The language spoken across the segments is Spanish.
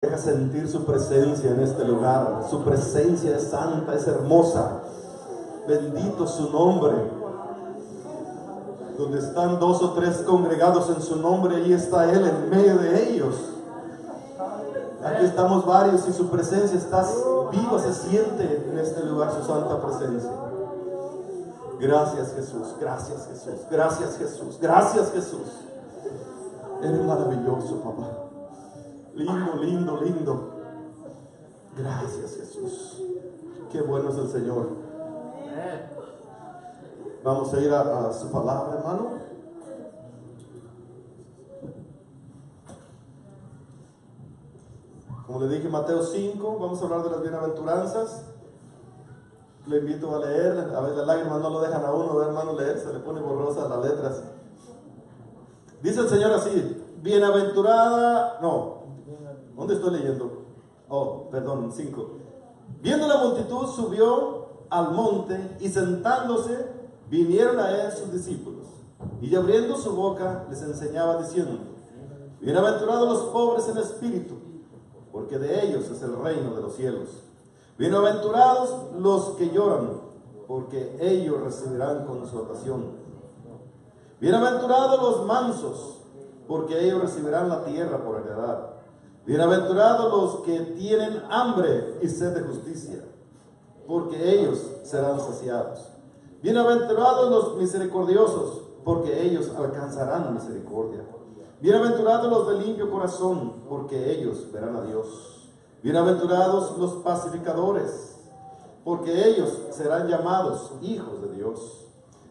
Deja sentir su presencia en este lugar. Su presencia es santa, es hermosa. Bendito su nombre. Donde están dos o tres congregados en su nombre, ahí está Él en medio de ellos. Aquí estamos varios y su presencia está viva, se siente en este lugar su santa presencia. Gracias Jesús, gracias Jesús, gracias Jesús, gracias Jesús. Eres maravilloso, papá. Lindo, lindo, lindo. Gracias Jesús. Qué bueno es el Señor. Vamos a ir a su palabra, hermano. Como le dije, Mateo 5, vamos a hablar de las bienaventuranzas. Le invito a leer. A veces las lágrimas no lo dejan a uno, hermano, leer. Se le pone borrosas las letras. Dice el Señor así: bienaventurada, no, ¿dónde estoy leyendo? Oh, perdón, 5. Viendo la multitud, subió al monte y sentándose, vinieron a él sus discípulos. Y abriendo su boca, les enseñaba diciendo: bienaventurados los pobres en espíritu, porque de ellos es el reino de los cielos. Bienaventurados los que lloran, porque ellos recibirán consolación. Bienaventurados los mansos, porque ellos recibirán la tierra por heredad. Bienaventurados los que tienen hambre y sed de justicia, porque ellos serán saciados. Bienaventurados los misericordiosos, porque ellos alcanzarán misericordia. Bienaventurados los de limpio corazón, porque ellos verán a Dios. Bienaventurados los pacificadores, porque ellos serán llamados hijos de Dios.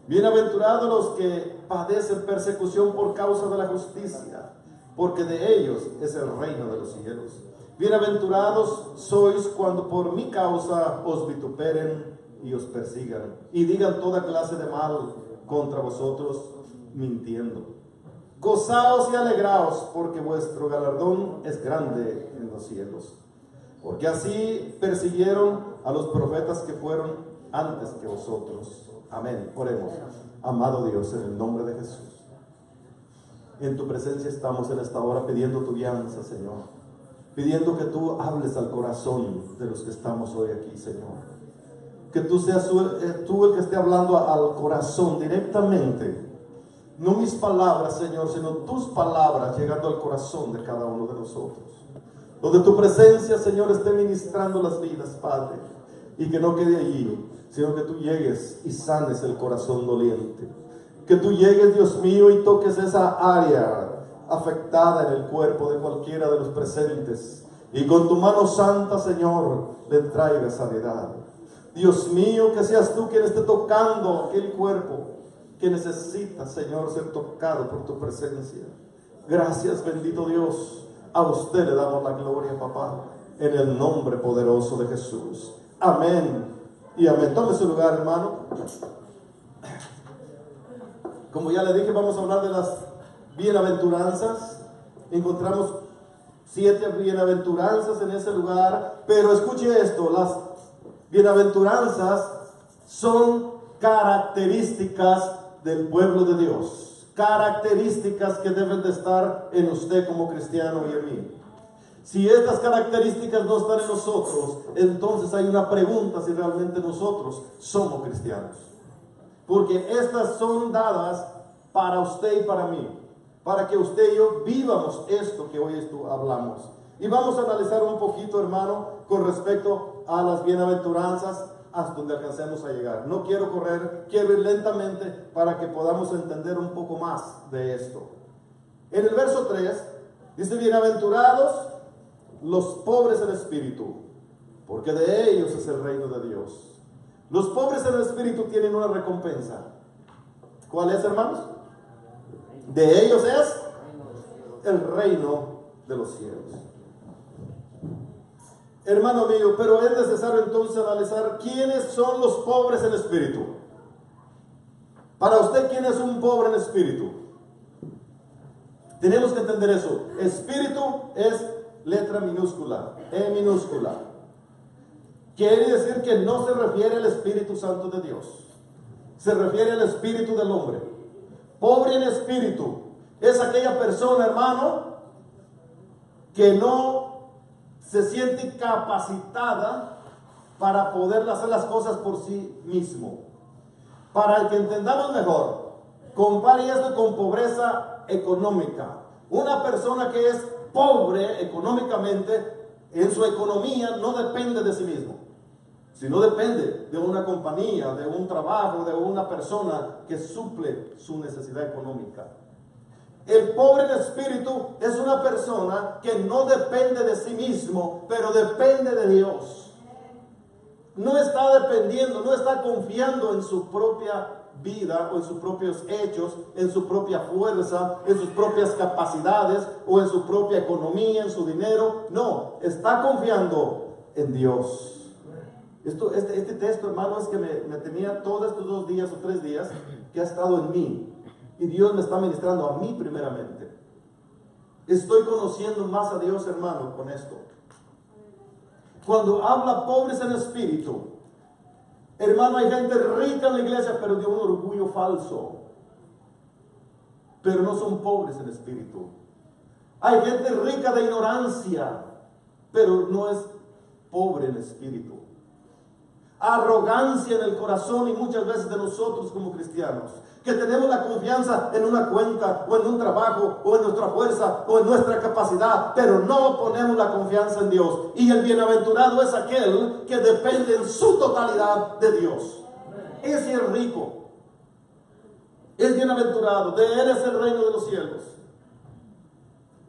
Bienaventurados los que padecen persecución por causa de la justicia, porque de ellos es el reino de los cielos. Bienaventurados sois cuando por mi causa os vituperen y os persigan, y digan toda clase de mal contra vosotros, mintiendo. Gozaos y alegraos, porque vuestro galardón es grande en los cielos. Porque así persiguieron a los profetas que fueron antes que vosotros. Amén. Oremos. Amado Dios, en el nombre de Jesús, en tu presencia estamos en esta hora pidiendo tu guianza, Señor. Pidiendo que tú hables al corazón de los que estamos hoy aquí, Señor. Que tú seas tú el que esté hablando al corazón directamente. No mis palabras, Señor, sino tus palabras llegando al corazón de cada uno de nosotros. Donde tu presencia, Señor, esté ministrando las vidas, Padre. Y que no quede allí, sino que tú llegues y sanes el corazón doliente. Que tú llegues, Dios mío, y toques esa área afectada en el cuerpo de cualquiera de los presentes. Y con tu mano santa, Señor, le traigas sanidad. Dios mío, que seas tú quien esté tocando aquel cuerpo que necesita, Señor, ser tocado por tu presencia. Gracias, bendito Dios. A usted le damos la gloria, papá, en el nombre poderoso de Jesús. Amén y amén. Tome su lugar, hermano. Como ya le dije, vamos a hablar de las bienaventuranzas. Encontramos 7 bienaventuranzas en ese lugar. Pero escuche esto, las bienaventuranzas son características del pueblo de Dios. Características que deben de estar en usted como cristiano y en mí. Si estas características no están en nosotros, entonces hay una pregunta si realmente nosotros somos cristianos. Porque estas son dadas para usted y para mí, para que usted y yo vivamos esto que hoy hablamos. Y vamos a analizar un poquito, hermano, con respecto a las bienaventuranzas hasta donde alcancemos a llegar. No quiero correr, quiero ir lentamente para que podamos entender un poco más de esto. En el verso 3 dice: bienaventurados los pobres en espíritu, porque de ellos es el reino de Dios. Los pobres en espíritu tienen una recompensa. ¿Cuál es, hermanos? De ellos es el reino de los cielos. Hermano mío, pero es necesario entonces analizar quiénes son los pobres en espíritu. Para usted, ¿quién es un pobre en espíritu? Tenemos que entender eso. Espíritu es letra minúscula, E minúscula. Quiere decir que no se refiere al Espíritu Santo de Dios. Se refiere al espíritu del hombre. Pobre en espíritu es aquella persona, hermano, que no se siente capacitada para poder hacer las cosas por sí mismo. Para que entendamos mejor, compare esto con pobreza económica. Una persona que es pobre económicamente, en su economía no depende de sí mismo, sino depende de una compañía, de un trabajo, de una persona que suple su necesidad económica. El pobre en espíritu es una persona que no depende de sí mismo, pero depende de Dios. No está dependiendo, no está confiando en su propia vida o en sus propios hechos, en su propia fuerza, en sus propias capacidades o en su propia economía, en su dinero. No, está confiando en Dios. Este texto, hermano, es que me tenía todos estos 2 días o 3 días que ha estado en mí. Y Dios me está ministrando a mí primeramente. Estoy conociendo más a Dios, hermano, con esto. Cuando habla pobres en espíritu, hermano, hay gente rica en la iglesia, pero de un orgullo falso. Pero no son pobres en espíritu. Hay gente rica de ignorancia, pero no es pobre en espíritu. Arrogancia en el corazón y muchas veces de nosotros como cristianos, que tenemos la confianza en una cuenta o en un trabajo o en nuestra fuerza o en nuestra capacidad, pero no ponemos la confianza en Dios. Y el bienaventurado es aquel que depende en su totalidad de Dios. Ese es rico, es bienaventurado, de él es el reino de los cielos.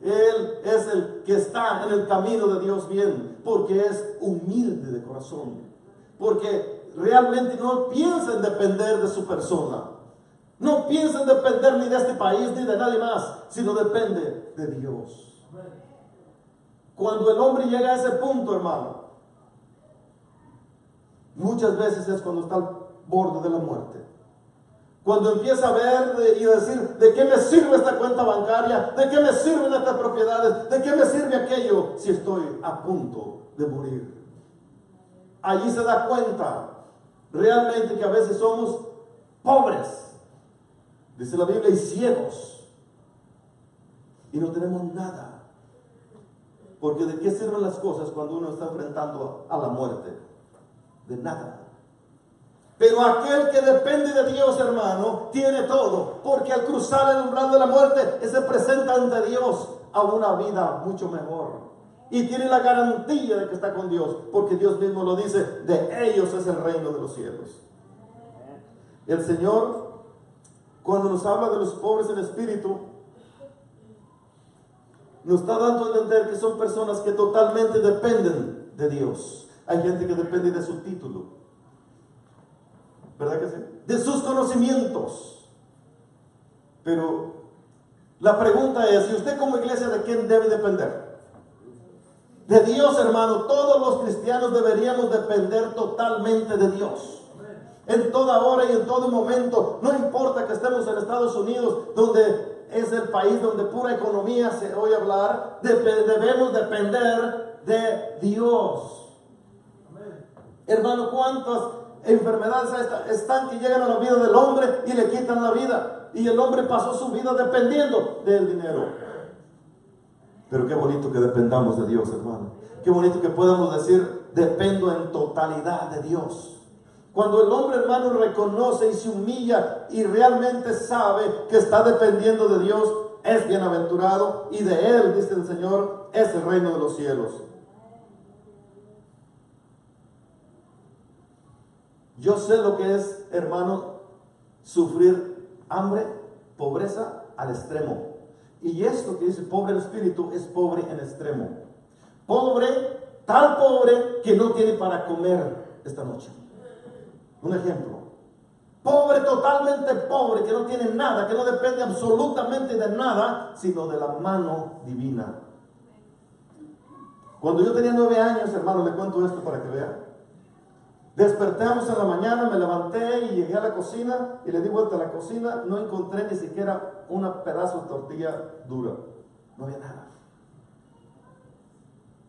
Él es el que está en el camino de Dios bien, porque es humilde de corazón. Porque realmente no piensa en depender de su persona. No piensa en depender ni de este país ni de nadie más, sino depende de Dios. Cuando el hombre llega a ese punto, hermano, muchas veces es cuando está al borde de la muerte. Cuando empieza a ver y decir, ¿de qué me sirve esta cuenta bancaria? ¿De qué me sirven estas propiedades? ¿De qué me sirve aquello si estoy a punto de morir? Allí se da cuenta realmente que a veces somos pobres, dice la Biblia, y ciegos, y no tenemos nada. Porque ¿de qué sirven las cosas cuando uno está enfrentando a la muerte? De nada. Pero aquel que depende de Dios, hermano, tiene todo, porque al cruzar el umbral de la muerte se presenta ante Dios a una vida mucho mejor. Y tiene la garantía de que está con Dios, porque Dios mismo lo dice, de ellos es el reino de los cielos. El Señor, cuando nos habla de los pobres en espíritu, nos está dando a entender que son personas que totalmente dependen de Dios. Hay gente que depende de su título, ¿verdad que sí? De sus conocimientos. Pero la pregunta es, ¿y usted como iglesia de quién debe depender? De Dios, hermano. Todos los cristianos deberíamos depender totalmente de Dios. En toda hora y en todo momento. No importa que estemos en Estados Unidos, donde es el país donde pura economía se oye hablar. Debemos depender de Dios. Hermano, ¿cuántas enfermedades están que llegan a la vida del hombre y le quitan la vida? Y el hombre pasó su vida dependiendo del dinero. Pero qué bonito que dependamos de Dios, hermano. Qué bonito que podamos decir, dependo en totalidad de Dios. Cuando el hombre, hermano, reconoce y se humilla y realmente sabe que está dependiendo de Dios, es bienaventurado, y de él, dice el Señor, es el reino de los cielos. Yo sé lo que es, hermano, sufrir hambre, pobreza al extremo. Y esto que dice pobre en espíritu es pobre en extremo. Pobre, tal pobre que no tiene para comer esta noche. Un ejemplo. Pobre, totalmente pobre, que no tiene nada, que no depende absolutamente de nada, sino de la mano divina. Cuando yo tenía 9 años, hermano, le cuento esto para que vean. Despertamos en la mañana, me levanté y llegué a la cocina y le di vuelta a la cocina. No encontré ni siquiera un pedazo de tortilla dura. No había nada.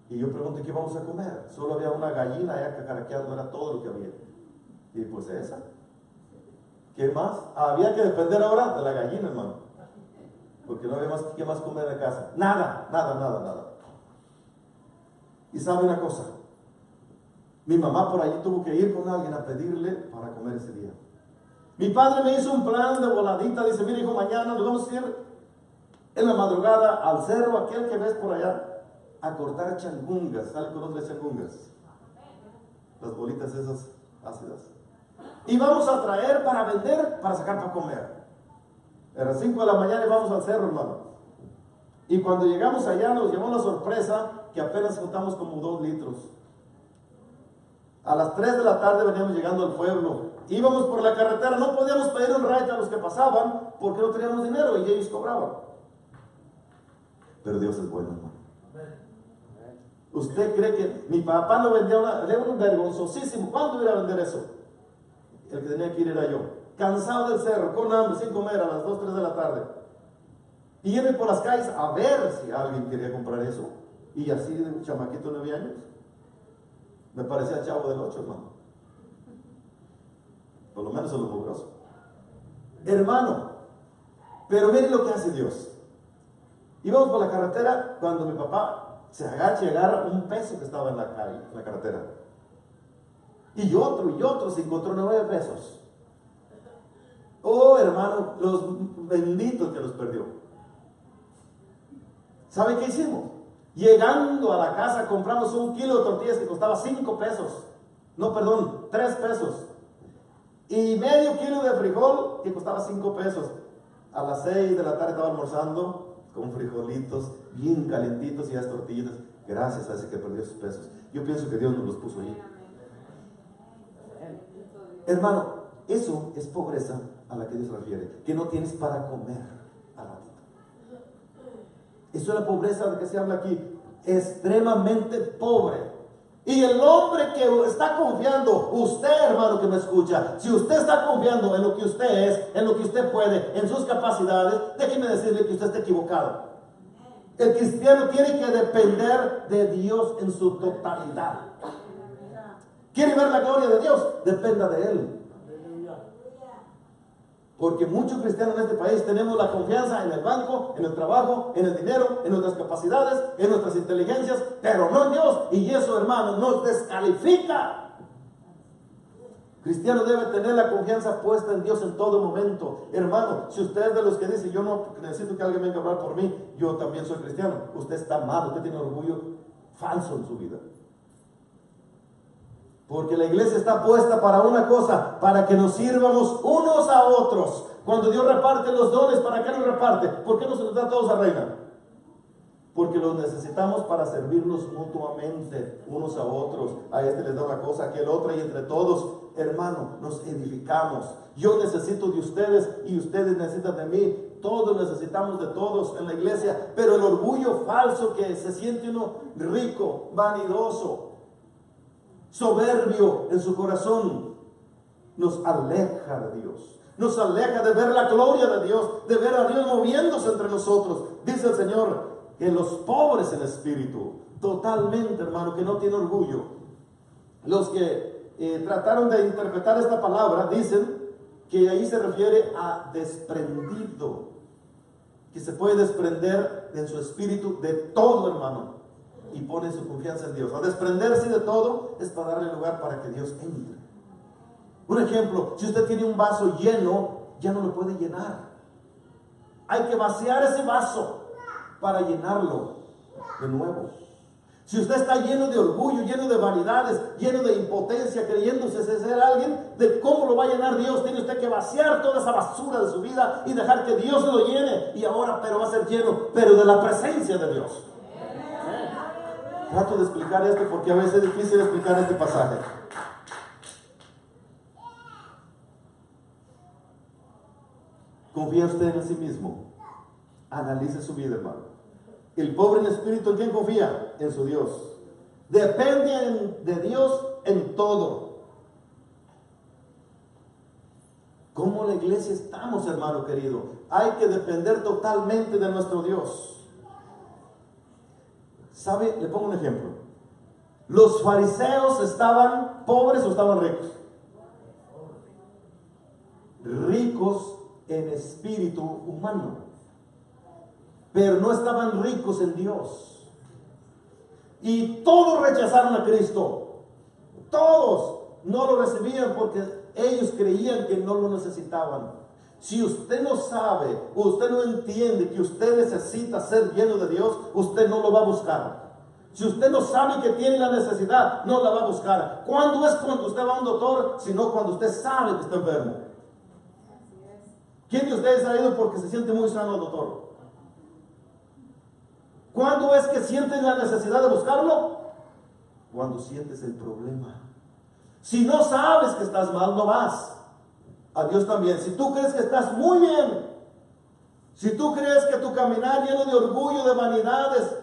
Y yo pregunté, ¿qué vamos a comer? Solo había una gallina allá cacaraqueando, era todo lo que había. Y pues esa. ¿Qué más? Había que depender ahora de la gallina, hermano. Porque no había más que más comer en casa. Nada. Y sabe una cosa, mi mamá por allí tuvo que ir con alguien a pedirle para comer ese día. Mi padre me hizo un plan de voladita, dice, mira hijo, mañana nos vamos a ir en la madrugada al cerro, aquel que ves por allá, a cortar changungas. ¿Sabe conocer las changungas? Las bolitas esas ácidas. Y vamos a traer para vender, para sacar para comer. A las 5 de la mañana y vamos al cerro, hermano. Y cuando llegamos allá nos llevó la sorpresa que apenas juntamos como 2 litros. A las 3 de la tarde veníamos llegando al pueblo. Íbamos por la carretera, no podíamos pedir un ride a los que pasaban porque no teníamos dinero y ellos cobraban. Pero Dios es bueno, hermano. ¿Usted cree que mi papá lo vendía era un vergonzosísimo? ¿Cuándo iba a vender eso? El que tenía que ir era yo. Cansado del cerro, con hambre, sin comer, a las 2, 3 de la tarde. Y irme por las calles a ver si alguien quería comprar eso. Y así de un chamaquito de 9 años. Me parecía Chavo del 8, hermano. Por lo menos en lo mugroso. Hermano, pero miren lo que hace Dios. Íbamos por la carretera cuando mi papá se agacha y agarra un peso que estaba en la calle, en la carretera. Y otro, se encontró 9 pesos. Oh, hermano, los benditos que los perdió. ¿Sabe qué hicimos? Llegando a la casa compramos 1 kilo de tortillas que costaba 5 pesos. No, perdón, 3 pesos. Y medio kilo de frijol que costaba 5 pesos. A las 6 de la tarde estaba almorzando con frijolitos bien calentitos y las tortillitas. Gracias a ese que perdió sus pesos. Yo pienso que Dios nos los puso ahí. Hermano, eso es pobreza a la que Dios se refiere. Que no tienes para comer al ratito. Eso es la pobreza de que se habla aquí. Extremadamente pobre. Y el hombre que está confiando, usted hermano que me escucha, si usted está confiando en lo que usted es, en lo que usted puede, en sus capacidades, déjeme decirle que usted está equivocado. El cristiano tiene que depender de Dios en su totalidad. ¿Quiere ver la gloria de Dios? Dependa de Él. Porque muchos cristianos en este país tenemos la confianza en el banco, en el trabajo, en el dinero, en nuestras capacidades, en nuestras inteligencias, pero no en Dios. Y eso, hermano, nos descalifica. Cristiano debe tener la confianza puesta en Dios en todo momento. Hermano, si usted es de los que dice, yo no necesito que alguien venga a hablar por mí, yo también soy cristiano. Usted está mal, usted tiene orgullo falso en su vida. Porque la iglesia está puesta para una cosa, para que nos sirvamos unos a otros. Cuando Dios reparte los dones, ¿para qué los reparte? ¿Por qué no se los da a todos a reina? Porque los necesitamos para servirnos mutuamente, unos a otros. A este les da una cosa, a aquel otra, y entre todos, hermano, nos edificamos. Yo necesito de ustedes y ustedes necesitan de mí. Todos necesitamos de todos en la iglesia. Pero el orgullo falso que se siente uno rico, vanidoso, soberbio en su corazón, nos aleja de Dios, nos aleja de ver la gloria de Dios, de ver a Dios moviéndose entre nosotros. Dice el Señor que los pobres en espíritu, totalmente, hermano, que no tienen orgullo, los que trataron de interpretar esta palabra, dicen que ahí se refiere a desprendido, que se puede desprender en su espíritu de todo, hermano, y pone su confianza en Dios. A desprenderse de todo es para darle lugar para que Dios entre. Un ejemplo, si usted tiene un vaso lleno, ya no lo puede llenar. Hay que vaciar ese vaso para llenarlo de nuevo. Si usted está lleno de orgullo, lleno de vanidades, lleno de impotencia, creyéndose ser alguien, ¿de cómo lo va a llenar Dios? Tiene usted que vaciar toda esa basura de su vida y dejar que Dios lo llene. Y ahora, pero va a ser lleno, pero de la presencia de Dios. Trato de explicar esto porque a veces es difícil explicar este pasaje. ¿Confía usted en sí mismo? Analice su vida, hermano. El pobre en espíritu, ¿en quién confía? En su Dios. Depende de Dios en todo. ¿Cómo la iglesia estamos, hermano querido? Hay que depender totalmente de nuestro Dios. ¿Sabe? Le pongo un ejemplo. ¿Los fariseos estaban pobres o estaban ricos? Ricos en espíritu humano, pero no estaban ricos en Dios. Y todos rechazaron a Cristo. Todos no lo recibían porque ellos creían que no lo necesitaban. Si usted no sabe, usted no entiende que usted necesita ser lleno de Dios, usted no lo va a buscar. Si usted no sabe que tiene la necesidad, no la va a buscar. ¿Cuándo es cuando usted va a un doctor? Sino cuando usted sabe que está enfermo. ¿Quién de ustedes ha ido porque se siente muy sano al doctor? ¿Cuándo es que sientes la necesidad de buscarlo? Cuando sientes el problema. Si no sabes que estás mal, no vas. A Dios también. Si tú crees que estás muy bien, si tú crees que tu caminar lleno de orgullo, de vanidades,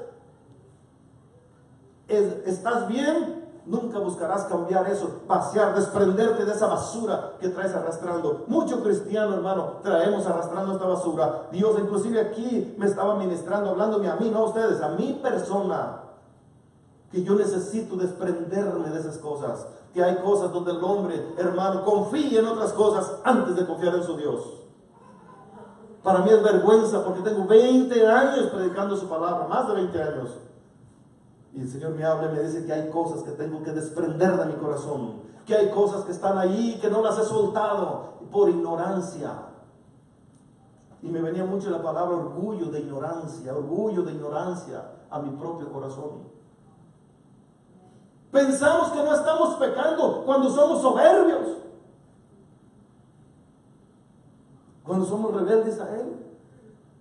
estás bien, nunca buscarás cambiar eso, pasear, desprenderte de esa basura que traes arrastrando. Mucho cristiano, hermano, traemos arrastrando esta basura. Dios inclusive aquí me estaba ministrando, hablándome a mí, no a ustedes, a mi persona, que yo necesito desprenderme de esas cosas, que hay cosas donde el hombre, hermano, confía en otras cosas antes de confiar en su Dios. Para mí es vergüenza porque tengo 20 años predicando su palabra, más de 20 años. Y el Señor me habla y me dice que hay cosas que tengo que desprender de mi corazón, que hay cosas que están ahí que no las he soltado por ignorancia. Y me venía mucho la palabra orgullo de ignorancia a mi propio corazón. Pensamos que no estamos pecando cuando somos soberbios, cuando somos rebeldes a Él,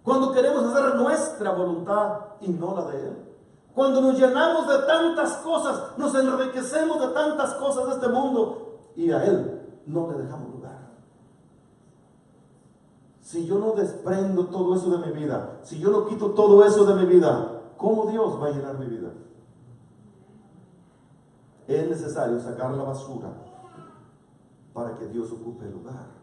cuando queremos hacer nuestra voluntad y no la de Él. Cuando nos llenamos de tantas cosas, nos enriquecemos de tantas cosas de este mundo y a Él no le dejamos lugar. Si yo no desprendo todo eso de mi vida, si yo no quito todo eso de mi vida, ¿cómo Dios va a llenar mi vida? Es necesario sacar la basura para que Dios ocupe el lugar.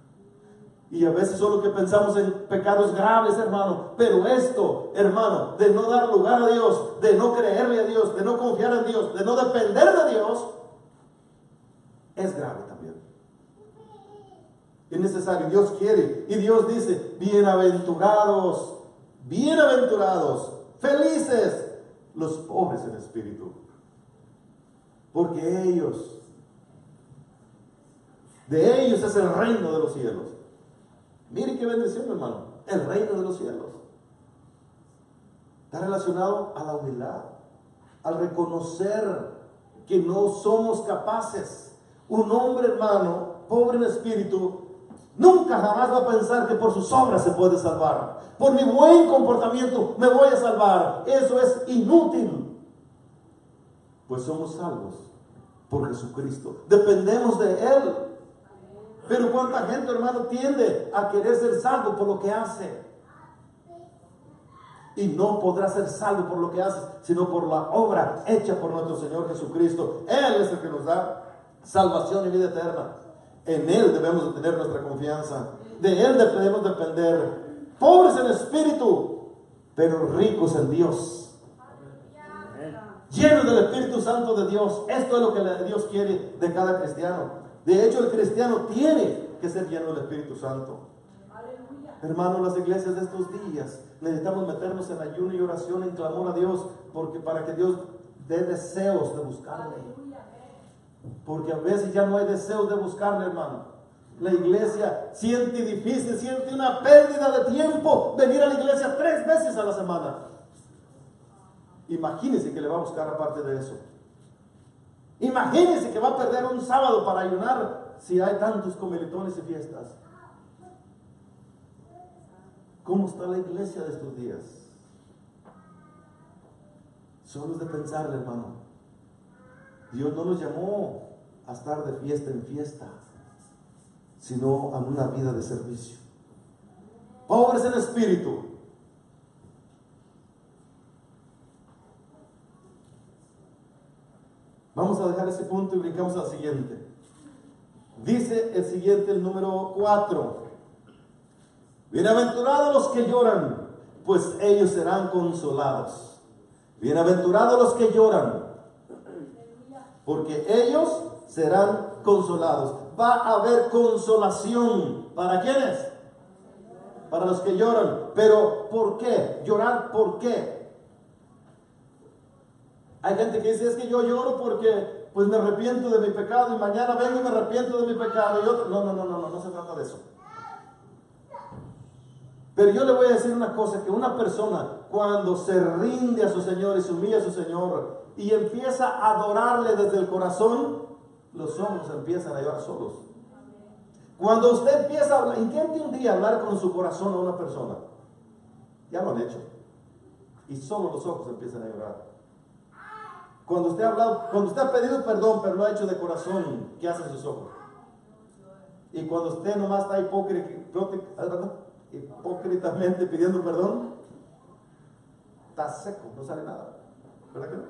Y a veces solo que pensamos en pecados graves, hermano. Pero esto, hermano, de no dar lugar a Dios, de no creerle a Dios, de no confiar en Dios, de no depender de Dios, es grave también. Es necesario, Dios quiere. Y Dios dice, bienaventurados, bienaventurados, felices los pobres en espíritu. Porque de ellos es el reino de los cielos. Miren qué bendición, hermano. El reino de los cielos está relacionado a la humildad, al reconocer que no somos capaces. Un hombre, hermano, pobre en espíritu, nunca jamás va a pensar que por sus obras se puede salvar. Por mi buen comportamiento me voy a salvar. Eso es inútil. Pues somos salvos por Jesucristo. Dependemos de Él. Pero cuánta gente, hermano, tiende a querer ser salvo por lo que hace. Y no podrá ser salvo por lo que hace, sino por la obra hecha por nuestro Señor Jesucristo. Él es el que nos da salvación y vida eterna. En Él debemos de tener nuestra confianza. De Él debemos depender. Pobres en espíritu, pero ricos en Dios. Llenos del Espíritu Santo de Dios. Esto es lo que Dios quiere de cada cristiano. De hecho, el cristiano tiene que ser lleno del Espíritu Santo. Hermanos, las iglesias de estos días necesitamos meternos en ayuno y oración, en clamor a Dios, porque para que Dios dé deseos de buscarle. Porque a veces ya no hay deseos de buscarle, hermano. La iglesia siente difícil, siente una pérdida de tiempo venir a la iglesia 3 veces a la semana. Imagínense que le va a buscar aparte de eso. Imagínense que va a perder un sábado para ayunar si hay tantos comeletones y fiestas. ¿Cómo está la iglesia de estos días? Solo es de pensarle, hermano. Dios no nos llamó a estar de fiesta en fiesta, sino a una vida de servicio. Pobres en espíritu. Vamos a dejar ese punto y brincamos al siguiente. Dice el siguiente, el número 4. Bienaventurados los que lloran, pues ellos serán consolados. Bienaventurados los que lloran, porque ellos serán consolados. Va a haber consolación. ¿Para quiénes? Para los que lloran. Pero ¿por qué? ¿Llorar por qué? Hay gente que dice, es que yo lloro porque pues me arrepiento de mi pecado y mañana vengo y me arrepiento de mi pecado. Y otro, no se trata de eso. Pero yo le voy a decir una cosa, que una persona cuando se rinde a su Señor y se humilla a su Señor y empieza a adorarle desde el corazón, los ojos empiezan a llorar solos. Cuando usted empieza a hablar, intente un día hablar con su corazón a una persona. Ya lo han hecho. Y solo los ojos empiezan a llorar. Cuando usted ha pedido perdón, pero lo ha hecho de corazón, ¿qué hacen sus ojos? Y cuando usted nomás está hipócritamente pidiendo perdón, está seco, no sale nada. ¿Verdad que no?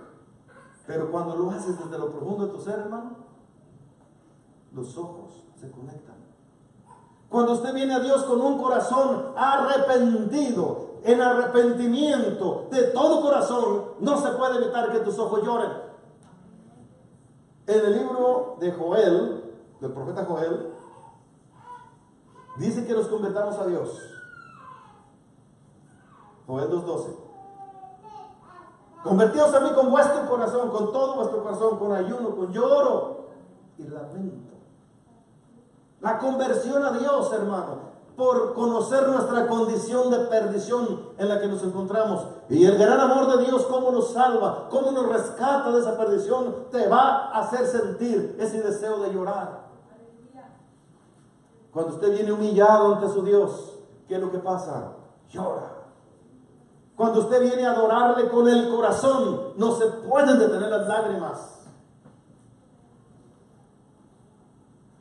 Pero cuando lo haces desde lo profundo de tu ser, hermano, los ojos se conectan. Cuando usted viene a Dios con un corazón arrepentido, en arrepentimiento de todo corazón, no se puede evitar que tus ojos lloren. En el libro de Joel, del profeta Joel, dice que nos convertamos a Dios. Joel 2:12. Convertíos a mí con vuestro corazón, con todo vuestro corazón, con ayuno, con lloro y lamento. La conversión a Dios, hermano, por conocer nuestra condición de perdición en la que nos encontramos. Y el gran amor de Dios, cómo nos salva, cómo nos rescata de esa perdición, te va a hacer sentir ese deseo de llorar. Cuando usted viene humillado ante su Dios, ¿qué es lo que pasa? Llora. Cuando usted viene a adorarle con el corazón, no se pueden detener las lágrimas.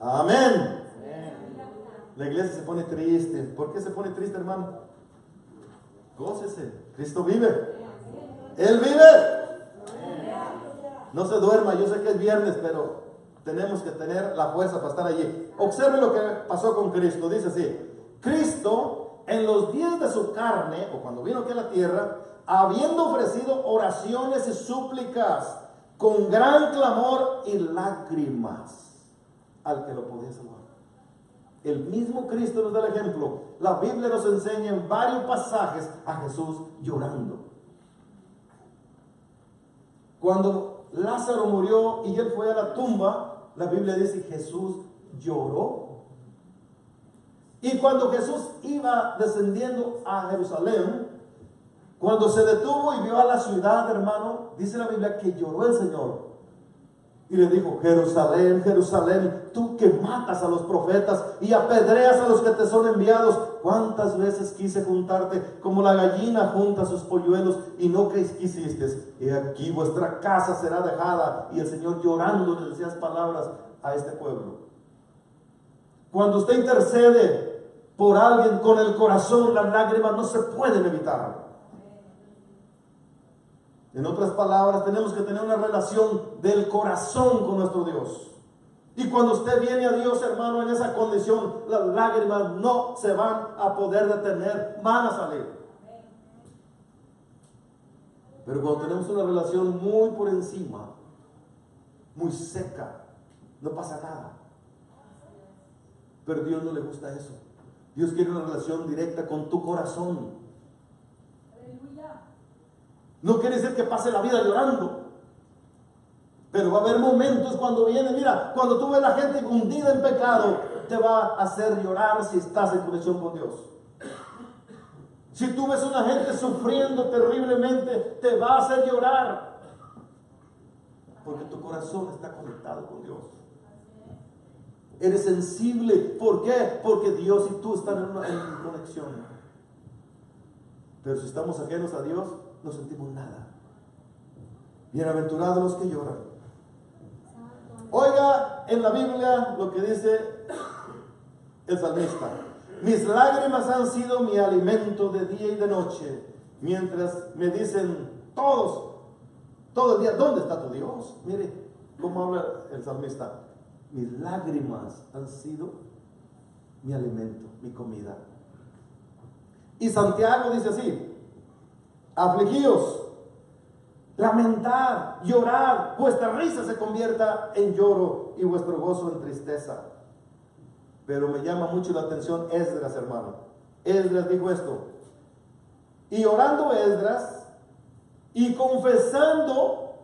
Amén. La iglesia se pone triste. ¿Por qué se pone triste, hermano? Gócese. Cristo vive. Él vive. No se duerma. Yo sé que es viernes, pero tenemos que tener la fuerza para estar allí. Observe lo que pasó con Cristo. Dice así: Cristo, en los días de su carne, o cuando vino aquí a la tierra, habiendo ofrecido oraciones y súplicas con gran clamor y lágrimas al que lo podía salvar. El mismo Cristo nos da el ejemplo. La Biblia nos enseña en varios pasajes a Jesús llorando. Cuando Lázaro murió y él fue a la tumba, la Biblia dice que Jesús lloró. Y cuando Jesús iba descendiendo a Jerusalén, cuando se detuvo y vio a la ciudad, hermano, dice la Biblia que lloró el Señor. Y le dijo: Jerusalén, Jerusalén, tú que matas a los profetas y apedreas a los que te son enviados, ¿cuántas veces quise juntarte como la gallina junta sus polluelos y no quisiste? Y aquí vuestra casa será dejada. Y el Señor llorando le decía esas palabras a este pueblo. Cuando usted intercede por alguien con el corazón, las lágrimas no se pueden evitar. En otras palabras, tenemos que tener una relación del corazón con nuestro Dios. Y cuando usted viene a Dios, hermano, en esa condición, las lágrimas no se van a poder detener, van a salir. Pero cuando tenemos una relación muy por encima, muy seca, no pasa nada. Pero a Dios no le gusta eso. Dios quiere una relación directa con tu corazón. No quiere decir que pase la vida llorando, pero va a haber momentos cuando viene, mira, cuando tú ves a la gente hundida en pecado, te va a hacer llorar si estás en conexión con Dios. Si tú ves a una gente sufriendo terriblemente, te va a hacer llorar, porque tu corazón está conectado con Dios. Eres sensible. ¿Por qué? Porque Dios y tú están en conexión. Pero si estamos ajenos a Dios, no sentimos nada. Bienaventurados los que lloran. Oiga en la Biblia lo que dice el salmista: mis lágrimas han sido mi alimento de día y de noche, mientras me dicen todo el día, ¿dónde está tu Dios? Mire cómo habla el salmista: mis lágrimas han sido mi alimento, mi comida. Y Santiago dice así: afligíos, lamentad, llorad, vuestra risa se convierta en lloro y vuestro gozo en tristeza. Pero me llama mucho la atención Esdras, hermano. Esdras dijo esto: y orando Esdras y confesando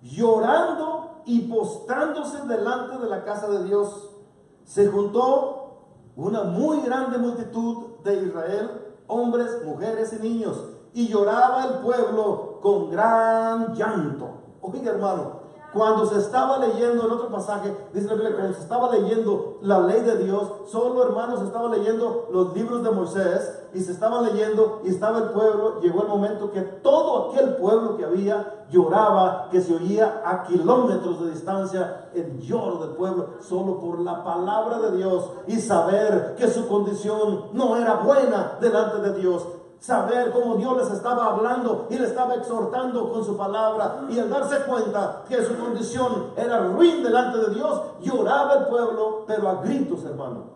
llorando y postrándose delante de la casa de Dios. Se juntó una muy grande multitud de Israel, hombres, mujeres y niños, y lloraba el pueblo con gran llanto. Oiga, hermano, cuando se estaba leyendo en otro pasaje, dice la Biblia, cuando se estaba leyendo la ley de Dios, solo, hermanos, se estaba leyendo los libros de Moisés, y se estaba leyendo, y estaba el pueblo. Llegó el momento que todo aquel pueblo que había lloraba, que se oía a kilómetros de distancia el lloro del pueblo, solo por la palabra de Dios, y saber que su condición no era buena delante de Dios. Saber cómo Dios les estaba hablando y les estaba exhortando con su palabra, y al darse cuenta que su condición era ruin delante de Dios, lloraba el pueblo, pero a gritos, hermano.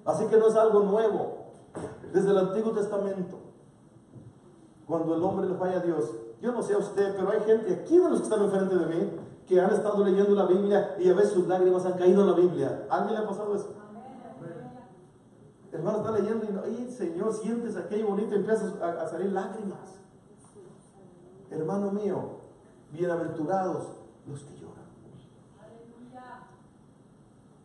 Así que no es algo nuevo. Desde el Antiguo Testamento, cuando el hombre le falla a Dios, yo no sé a usted, pero hay gente aquí de los que están enfrente de mí que han estado leyendo la Biblia y a veces sus lágrimas han caído en la Biblia. ¿A alguien le ha pasado eso? Hermano, está leyendo y ay, Señor, sientes aquello bonito y empiezas a salir lágrimas. Hermano mío, bienaventurados los que lloran.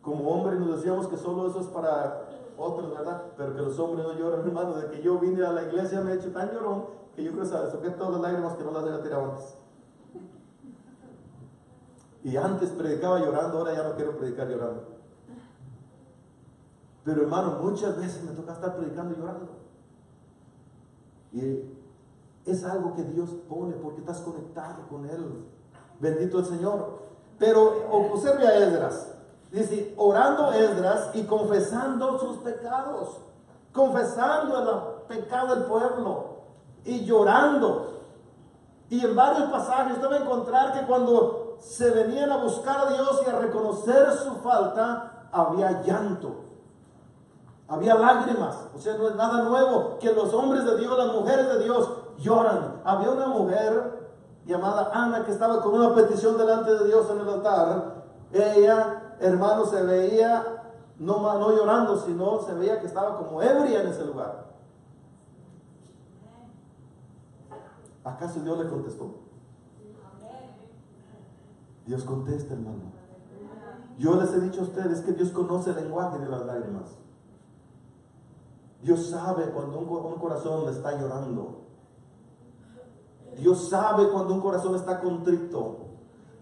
Como hombres nos decíamos que solo eso es para otros, ¿verdad? Pero que los hombres no lloran, hermano. De que yo vine a la iglesia me he hecho tan llorón que yo creo que saqué todas las lágrimas que no las había tirado antes. Y antes predicaba llorando, ahora ya no quiero predicar llorando. Pero hermano, muchas veces me toca estar predicando y llorando. Y es algo que Dios pone porque estás conectado con Él. Bendito el Señor. Pero observe a Esdras. Dice, orando Esdras y confesando sus pecados. Confesando el pecado del pueblo. Y llorando. Y en varios pasajes usted va a encontrar que cuando se venían a buscar a Dios y a reconocer su falta, había llanto. Había lágrimas. O sea, no es nada nuevo que los hombres de Dios, las mujeres de Dios lloran. Había una mujer llamada Ana que estaba con una petición delante de Dios en el altar. Ella, hermano, se veía no llorando, sino se veía que estaba como ebria en ese lugar. ¿Acaso Dios le contestó? Dios contesta, hermano. Yo les he dicho a ustedes que Dios conoce el lenguaje de las lágrimas. Dios sabe cuando un corazón está llorando. Dios sabe cuando un corazón está contrito.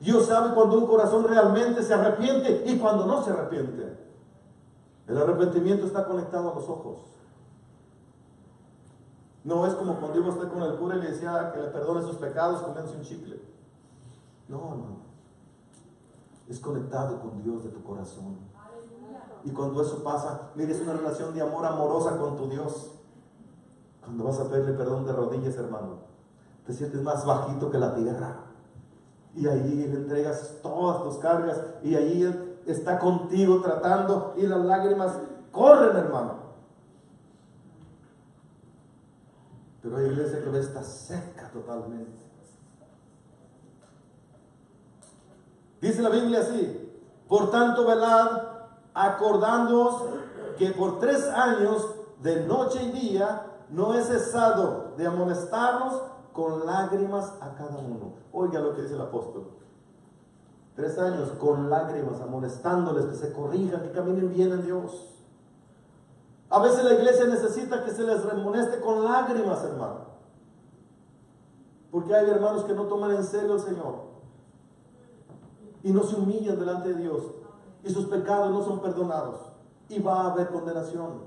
Dios sabe cuando un corazón realmente se arrepiente y cuando no se arrepiente. El arrepentimiento está conectado a los ojos. No es como cuando iba usted con el cura y le decía que le perdone sus pecados comiéndose un chicle. No. Es conectado con Dios de tu corazón. Y cuando eso pasa, mire, es una relación de amor amorosa con tu Dios. Cuando vas a pedirle perdón de rodillas, hermano, te sientes más bajito que la tierra. Y ahí le entregas todas tus cargas. Y ahí Él está contigo tratando. Y las lágrimas corren, hermano. Pero hay iglesia que está seca totalmente. Dice la Biblia así: por tanto, velad, acordándoos que por 3 años, de noche y día, no he cesado de amonestarlos con lágrimas a cada uno. Oiga lo que dice el apóstol. 3 años con lágrimas, amonestándoles que se corrijan, que caminen bien en Dios. A veces la iglesia necesita que se les remoneste con lágrimas, hermano. Porque hay hermanos que no toman en serio al Señor. Y no se humillan delante de Dios. Y sus pecados no son perdonados. Y va a haber condenación.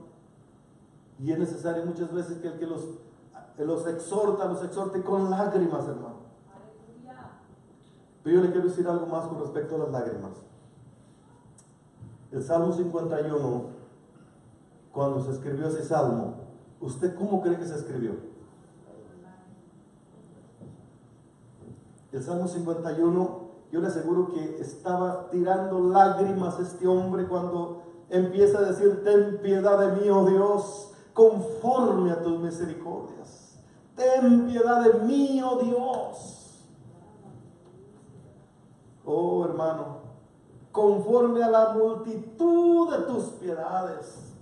Y es necesario muchas veces que el que los exhorte con lágrimas, hermano. Pero yo le quiero decir algo más con respecto a las lágrimas. El Salmo 51, cuando se escribió ese salmo, ¿usted cómo cree que se escribió? El Salmo 51, yo le aseguro que estaba tirando lágrimas este hombre cuando empieza a decir: ten piedad de mí, oh Dios, conforme a tus misericordias. Ten piedad de mí, oh Dios. Oh hermano, conforme a la multitud de tus piedades,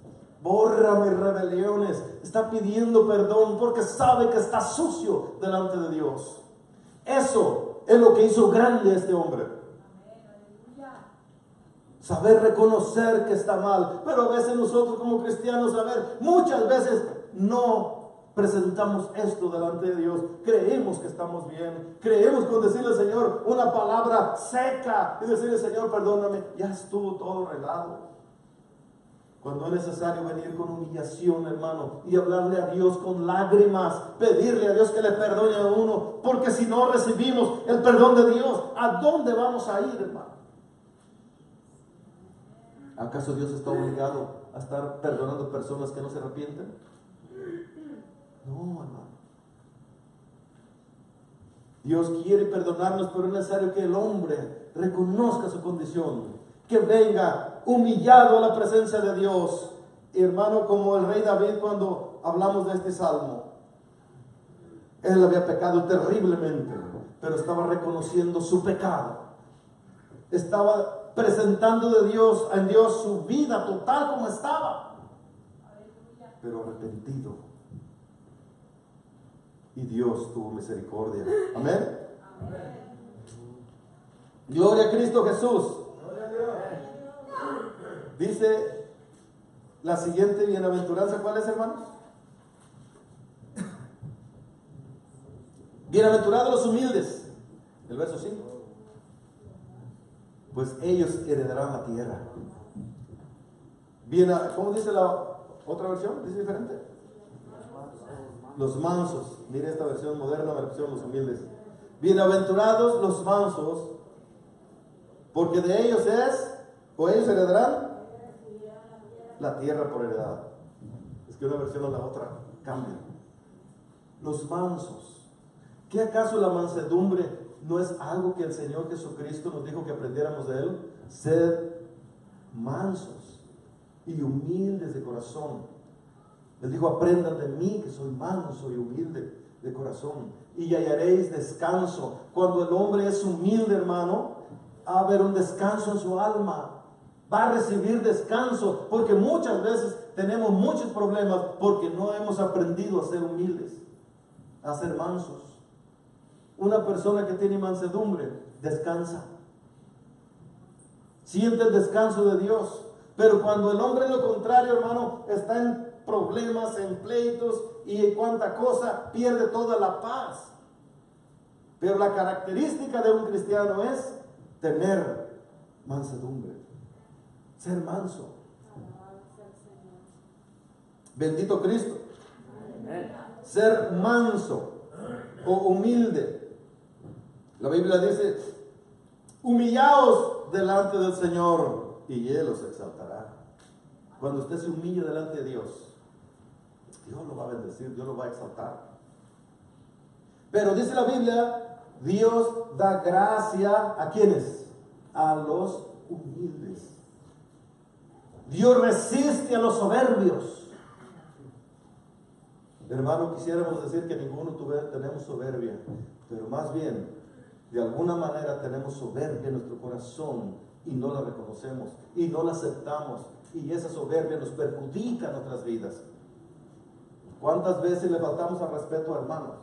borra mis rebeliones. Está pidiendo perdón porque sabe que está sucio delante de Dios. Eso es lo que hizo grande a este hombre. Saber reconocer que está mal. Pero a veces nosotros como cristianos, muchas veces no presentamos esto delante de Dios. Creemos que estamos bien. Creemos con decirle al Señor una palabra seca y decirle, Señor, perdóname, ya estuvo todo arreglado. Cuando es necesario venir con humillación, hermano, y hablarle a Dios con lágrimas, pedirle a Dios que le perdone a uno, porque si no recibimos el perdón de Dios, ¿a dónde vamos a ir, hermano? ¿Acaso Dios está obligado a estar perdonando personas que no se arrepienten? No, hermano. Dios quiere perdonarnos, pero es necesario que el hombre reconozca su condición, que venga humillado a la presencia de Dios. Y hermano, como el rey David, cuando hablamos de este salmo, él había pecado terriblemente, pero estaba reconociendo su pecado. Estaba presentando en Dios su vida total como estaba, pero arrepentido. Y Dios tuvo misericordia. Amén. Gloria a Cristo Jesús. Dice la siguiente bienaventuranza. ¿Cuál es, hermanos? Bienaventurados los humildes. El verso 5. Pues ellos heredarán la tierra. ¿Cómo dice la otra versión? ¿Dice diferente? Los mansos. Mire esta versión moderna, la versión los humildes. Bienaventurados los mansos, porque de ellos ellos heredarán la tierra por heredad. Es que una versión o la otra cambia. Los mansos. ¿Qué acaso la mansedumbre no es algo que el Señor Jesucristo nos dijo que aprendiéramos de Él? Sed mansos y humildes de corazón. Él dijo, aprendan de mí que soy manso y humilde de corazón, y hallaréis descanso. Cuando el hombre es humilde, hermano, va a haber un descanso en su alma. Va a recibir descanso, porque muchas veces tenemos muchos problemas porque no hemos aprendido a ser humildes, a ser mansos. Una persona que tiene mansedumbre descansa, siente el descanso de Dios. Pero cuando el hombre, lo contrario, hermano, está en problemas, en pleitos y en cuanta cosa, pierde toda la paz. Pero la característica de un cristiano es tener mansedumbre, ser manso. Bendito Cristo. Ser manso o humilde. La Biblia dice, humillaos delante del Señor y Él os exaltará. Cuando usted se humilla delante de Dios, Dios lo va a bendecir, Dios lo va a exaltar. Pero dice la Biblia, Dios da gracia ¿a quiénes? A los humildes. Dios resiste a los soberbios. Hermano, quisiéramos decir que ninguno tenemos soberbia, pero más bien, de alguna manera tenemos soberbia en nuestro corazón y no la reconocemos y no la aceptamos, y esa soberbia nos perjudica en nuestras vidas. ¿Cuántas veces le faltamos al respeto a hermanos?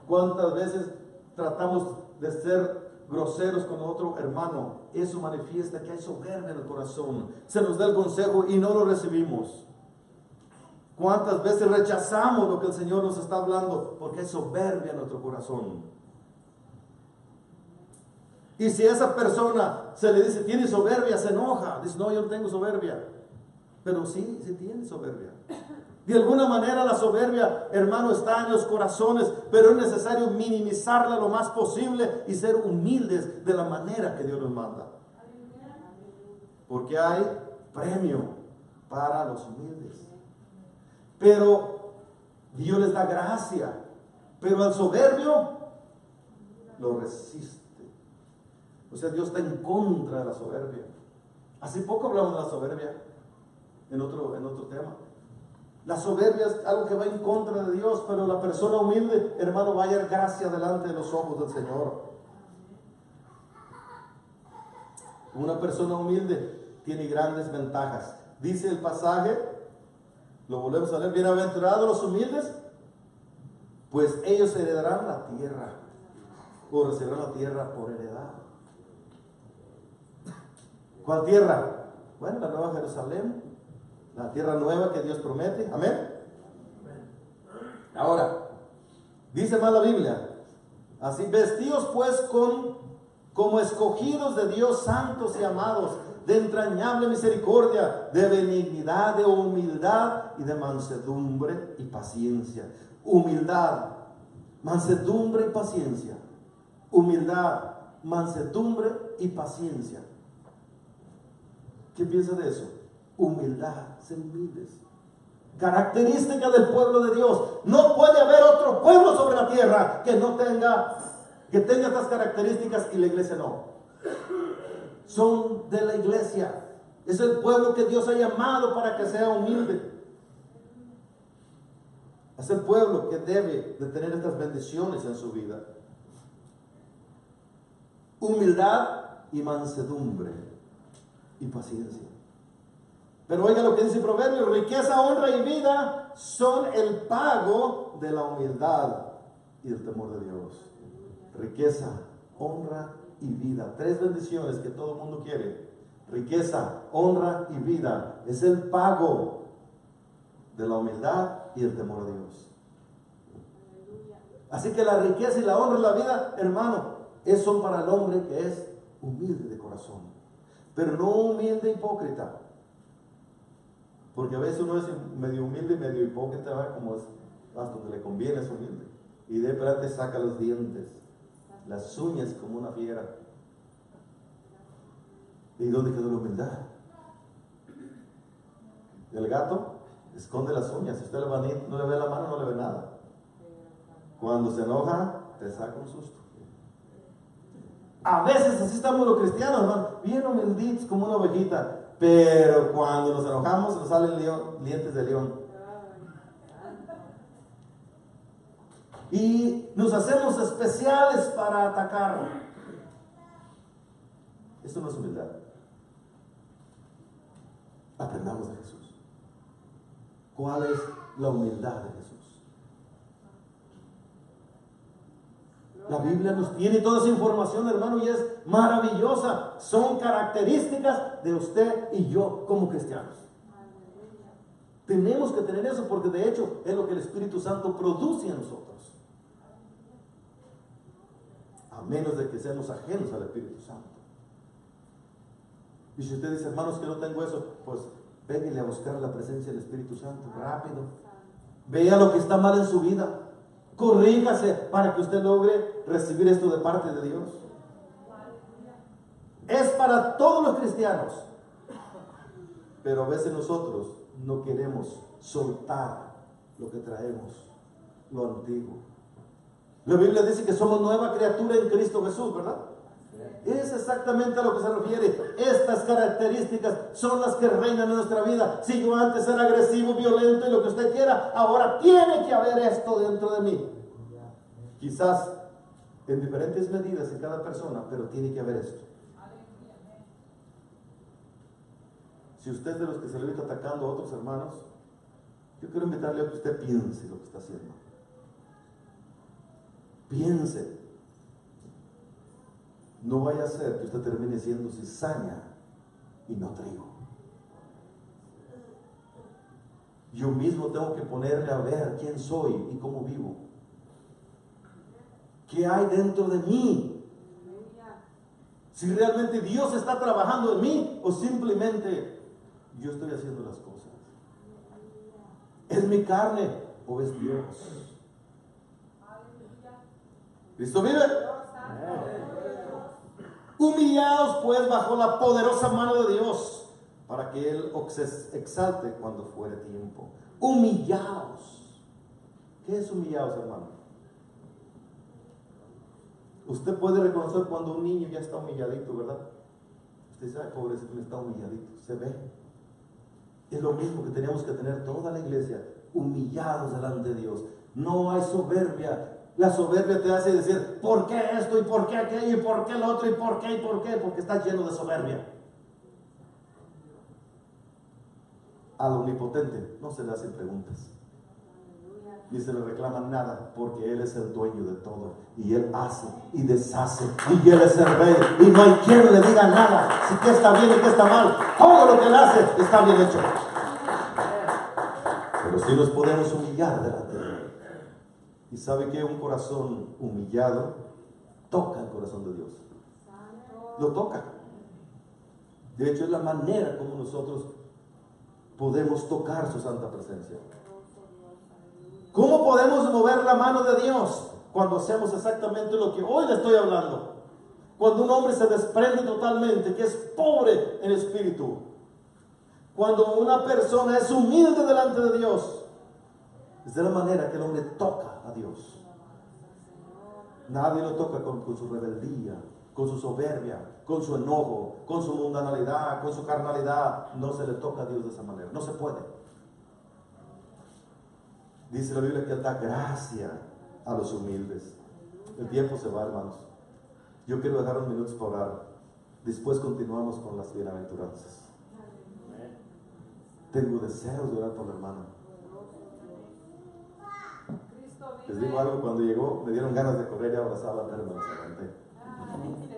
¿Cuántas veces tratamos de ser groseros con otro hermano? Eso manifiesta que hay soberbia en el corazón. Se nos da el consejo y no lo recibimos. ¿Cuántas veces rechazamos lo que el Señor nos está hablando? Porque hay soberbia en nuestro corazón. Y si a esa persona se le dice, tiene soberbia, se enoja. Dice, no, yo no tengo soberbia. Pero sí tiene soberbia. De alguna manera la soberbia, hermano, está en los corazones, pero es necesario minimizarla lo más posible y ser humildes de la manera que Dios nos manda. Porque hay premio para los humildes. Pero Dios les da gracia, pero al soberbio lo resiste. O sea, Dios está en contra de la soberbia. Hace poco hablamos de la soberbia en otro tema. La soberbia es algo que va en contra de Dios, pero la persona humilde, hermano, va a hallar gracia delante de los ojos del Señor. Una persona humilde tiene grandes ventajas. Dice el pasaje, lo volvemos a leer, bienaventurados los humildes, pues ellos heredarán la tierra. o recibirán la tierra por heredad. ¿Cuál tierra? Bueno, la nueva Jerusalén, la tierra nueva que Dios promete. Amén. Ahora, dice más la Biblia, así, vestidos pues como escogidos de Dios, santos y amados, de entrañable misericordia, de benignidad, de humildad y de mansedumbre y paciencia. Humildad, mansedumbre y paciencia. Humildad, mansedumbre y paciencia. ¿Qué piensa de eso? Humildad, ser humildes. Característica del pueblo de Dios. No puede haber otro pueblo sobre la tierra que tenga estas características y la iglesia no. Son de la iglesia. Es el pueblo que Dios ha llamado para que sea humilde. Es el pueblo que debe de tener estas bendiciones en su vida. Humildad y mansedumbre y paciencia. Pero oiga lo que dice Proverbios: riqueza, honra y vida son el pago de la humildad y el temor de Dios. Riqueza, honra y vida. 3 bendiciones que todo el mundo quiere. Riqueza, honra y vida. Es el pago de la humildad y el temor de Dios. Así que la riqueza y la honra y la vida, hermano, son para el hombre que es humilde de corazón. Pero no humilde hipócrita. Porque a veces uno es medio humilde y medio hipócrita, ¿verdad? Como es, hasta donde le conviene es humilde. Y de repente saca los dientes, las uñas como una fiera. ¿Y dónde quedó la humildad? El gato esconde las uñas. Si usted no le ve la mano, no le ve nada. Cuando se enoja, te saca un susto. A veces así estamos los cristianos, hermano, bien humilditos como una ovejita. Pero cuando nos enojamos, nos salen dientes de león. Y nos hacemos especiales para atacar. Eso no es humildad. Aprendamos de Jesús. ¿Cuál es la humildad de Jesús? La Biblia nos tiene toda esa información, hermano, y es maravillosa. Son características de usted y yo como cristianos. Tenemos que tener eso porque de hecho es lo que el Espíritu Santo produce en nosotros. A menos de que seamos ajenos al Espíritu Santo. Y si usted dice, hermanos, que no tengo eso, pues véngale a buscar la presencia del Espíritu Santo rápido. Vea lo que está mal en su vida. Corríjase para que usted logre recibir esto de parte de Dios. Es para todos los cristianos. Pero a veces nosotros no queremos soltar lo que traemos, lo antiguo. La Biblia dice que somos nueva criatura en Cristo Jesús, ¿verdad? Es exactamente a lo que se refiere. Estas características son las que reinan en nuestra vida. Si yo antes era agresivo, violento y lo que usted quiera, ahora tiene que haber esto dentro de mí. Quizás en diferentes medidas en cada persona, pero tiene que haber esto. Si usted es de los que se le está atacando a otros hermanos, yo quiero invitarle a que usted piense lo que está haciendo. Piense. No vaya a ser que usted termine siendo cizaña y no trigo. Yo mismo tengo que ponerme a ver quién soy y cómo vivo. ¿Qué hay dentro de mí? Si realmente Dios está trabajando en mí o simplemente yo estoy haciendo las cosas. ¿Es mi carne o es Dios? ¿Cristo vive? Humillaos pues bajo la poderosa mano de Dios, para que Él os exalte cuando fuere tiempo. Humillaos. ¿Qué es humillaos, hermano? Usted puede reconocer cuando un niño ya está humilladito, ¿verdad? Usted dice, ay, pobrecito, está humilladito. Se ve. Es lo mismo que tenemos que tener toda la iglesia, humillados delante de Dios. No hay soberbia. La soberbia te hace decir, ¿por qué esto? ¿Y por qué aquello? ¿Y por qué el otro? ¿Y por qué? ¿Y por qué? Porque está lleno de soberbia. Al omnipotente no se le hacen preguntas. ni se le reclama nada, porque Él es el dueño de todo, y Él hace y deshace, y Él es el rey, y no hay quien le diga nada, si qué está bien y qué está mal. Todo lo que Él hace está bien hecho. Pero sí nos podemos humillar delante de Él. Y sabe que un corazón humillado toca el corazón de Dios. Lo toca. De hecho, es la manera como nosotros podemos tocar su santa presencia. ¿Cómo podemos mover la mano de Dios? Cuando hacemos exactamente lo que hoy le estoy hablando. Cuando un hombre se desprende totalmente, que es pobre en espíritu. Cuando una persona es humilde delante de Dios. Es de la manera que el hombre toca a Dios. Nadie lo toca con su rebeldía, con su soberbia, con su enojo, con su mundanalidad, con su carnalidad. No se le toca a Dios de esa manera. No se puede. Dice la Biblia que Él da gracia a los humildes. El tiempo se va, hermanos. Yo quiero dejar unos minutos para orar. Después continuamos con las bienaventuranzas. Tengo deseos de orar por la hermana. Les digo algo, cuando llegó me dieron ganas de correr y abrazarla, pero me las aguanté.